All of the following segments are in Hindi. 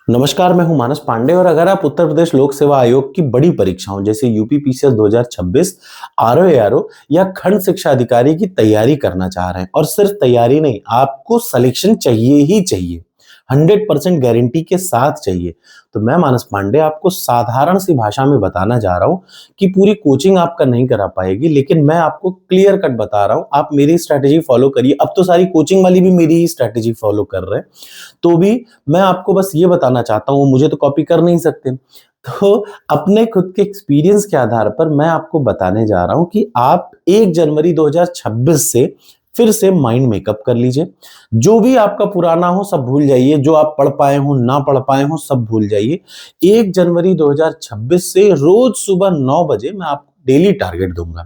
नमस्कार, मैं हूं मानस पांडे और अगर आप उत्तर प्रदेश लोक सेवा आयोग की बड़ी परीक्षाओं जैसे यूपी पीसीएस 2026, आरओ एआरओ या खंड शिक्षा अधिकारी की तैयारी करना चाह रहे हैं और सिर्फ तैयारी नहीं, आपको सिलेक्शन चाहिए ही चाहिए, 100% गारंटी के साथ चाहिए, तो मैं मानस पांडे आपको साधारण सी भाषा में बताना जा रहा हूं कि पूरी कोचिंग आपका नहीं करा पाएगी, लेकिन मैं आपको क्लियर कट बता रहा हूं, आप मेरी स्ट्रैटेजी फॉलो करिए। अब तो सारी कोचिंग वाली भी मेरी ही स्ट्रैटेजी फॉलो कर रहे हैं, तो भी मैं आपको बस ये बताना चाहता हूँ, मुझे तो कॉपी कर नहीं सकते। तो अपने खुद के एक्सपीरियंस के आधार पर मैं आपको बताने जा रहा हूँ कि आप 1 जनवरी 2026 से फिर से माइंड मेकअप कर लीजिए। जो भी आपका पुराना हो सब भूल जाइए, जो आप पढ़ पाए हो, ना पढ़ पाए हो सब भूल जाइए। 1 जनवरी 2026 से रोज सुबह 9 बजे मैं आपको डेली टारगेट दूंगा।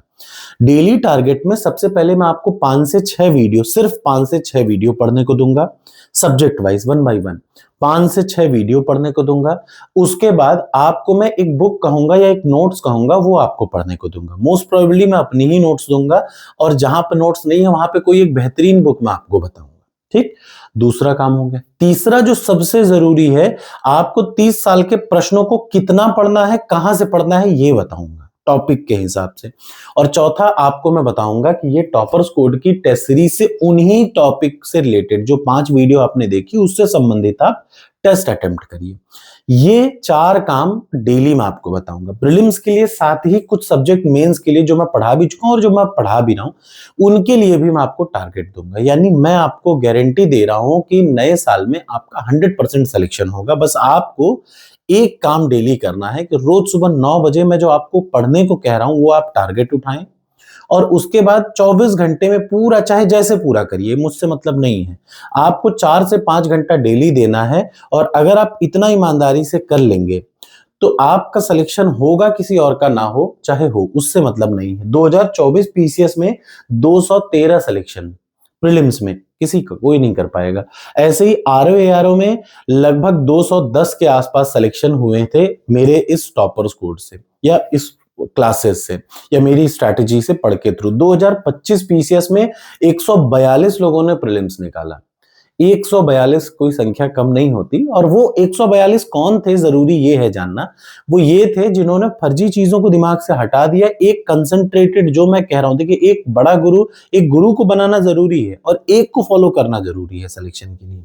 डेली टारगेट में सबसे पहले मैं आपको 5 से 6 वीडियो, सिर्फ 5 से 6 वीडियो पढ़ने को दूंगा, सब्जेक्ट वाइज 1 बाय 1 5 से 6 वीडियो पढ़ने को दूंगा। उसके बाद आपको मैं एक बुक कहूंगा या एक नोट्स कहूंगा, वो आपको पढ़ने को दूंगा। मोस्ट प्रोबेबली मैं अपनी ही नोट्स दूंगा और जहां पे नोट्स नहीं है वहां पे कोई एक बेहतरीन बुक मैं आपको बताऊंगा। ठीक, दूसरा काम हो गया। तीसरा जो सबसे जरूरी है, आपको 30 साल के प्रश्नों को कितना पढ़ना है, कहां से पढ़ना है, ये बताऊंगा टॉपिक के हिसाब से। और चौथा आपको मैं बताऊंगा कि ये टॉपर्स कोड की टेस्ट सीरीज से उन्हीं टॉपिक से रिलेटेड जो 5 वीडियो आपने देखी उससे संबंधित आप टेस्ट अटेम्प्ट करिए। ये 4 काम डेली मैं आपको बताऊंगा। प्रीलिम्स के लिए, साथ ही कुछ सब्जेक्ट मेंस के लिए जो मैं पढ़ा भी चुका हूं और जो मैं पढ़ा भी रहा हूं, उनके लिए भी मैं आपको टारगेट दूंगा। यानी मैं आपको गारंटी दे रहा हूं कि नए साल में आपका 100% सिलेक्शन होगा। बस आपको एक काम डेली करना है कि रोज सुबह 9 बजे मैं जो आपको पढ़ने को कह रहा हूं वो आप टारगेट उठाएं और उसके बाद 24 घंटे में पूरा, चाहे जैसे पूरा करिए, मुझसे मतलब नहीं है। आपको 4 से 5 घंटा डेली देना है और अगर आप इतना ईमानदारी से कर लेंगे तो आपका सिलेक्शन होगा, किसी और का ना हो चाहे हो, उससे मतलब नहीं है। 2024 पीसीएस में 213 सिलेक्शन, प्रीलिम्स में किसी का कोई नहीं कर पाएगा। ऐसे ही आरओ एआरओ में लगभग 210 के आसपास सिलेक्शन हुए थे मेरे इस टॉपर्स कोड से या इस क्लासेस से या मेरी स्ट्रैटेजी से पढ़ के थ्रू। 2025 पीसीएस में 142 लोगों ने प्रीलिम्स निकाला। 142 कोई संख्या कम नहीं होती। और वो 142 कौन थे, जरूरी ये है जानना, वो ये थे जिन्होंने फर्जी चीजों को दिमाग से हटा दिया। एक कंसंट्रेटेड, जो मैं कह रहा हूं, देखिए एक बड़ा गुरु, एक गुरु को बनाना जरूरी है और एक को फॉलो करना जरूरी है सिलेक्शन के लिए।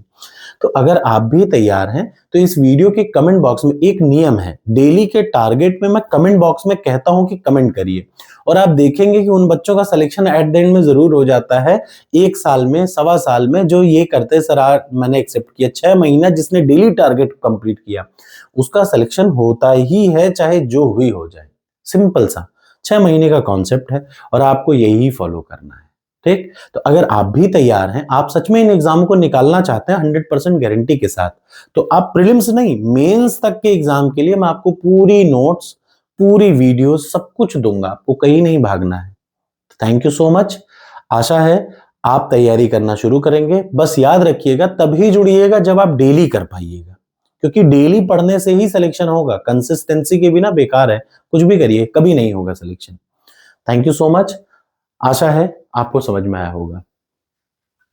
तो अगर आप भी तैयार हैं तो इस वीडियो के कमेंट बॉक्स में एक नियम है, डेली के टारगेट में मैं कमेंट बॉक्स में कहता हूं कि कमेंट करिए और आप देखेंगे कि उन बच्चों का सिलेक्शन एट द एंड में जरूर हो जाता है। 1 साल में, सवा साल में जो ये करते सर मैंने एक्सेप्ट किया, 6 महीना जिसने डेली टारगेट कंप्लीट किया उसका सिलेक्शन होता ही है, चाहे जो हुई हो जाए। सिंपल सा 6 महीने का कॉन्सेप्ट है और आपको यही फॉलो करना है। ठीक, तो अगर आप भी तैयार हैं, आप सच में इन एग्जाम को निकालना चाहते हैं 100% गारंटी के साथ, तो आप प्रीलिम्स नहीं, मेंस तक के एग्जाम के लिए मैं आपको पूरी नोट्स, पूरी वीडियो सब कुछ दूंगा, आपको कहीं नहीं भागना है। Thank you so much. आशा है आप तैयारी करना शुरू करेंगे। बस याद रखिएगा, तभी जुड़िएगा जब आप डेली कर पाइएगा, क्योंकि डेली पढ़ने से ही सिलेक्शन होगा। कंसिस्टेंसी के बिना बेकार है, कुछ भी करिए कभी नहीं होगा selection. Thank you so much. आशा है आपको समझ में आया होगा।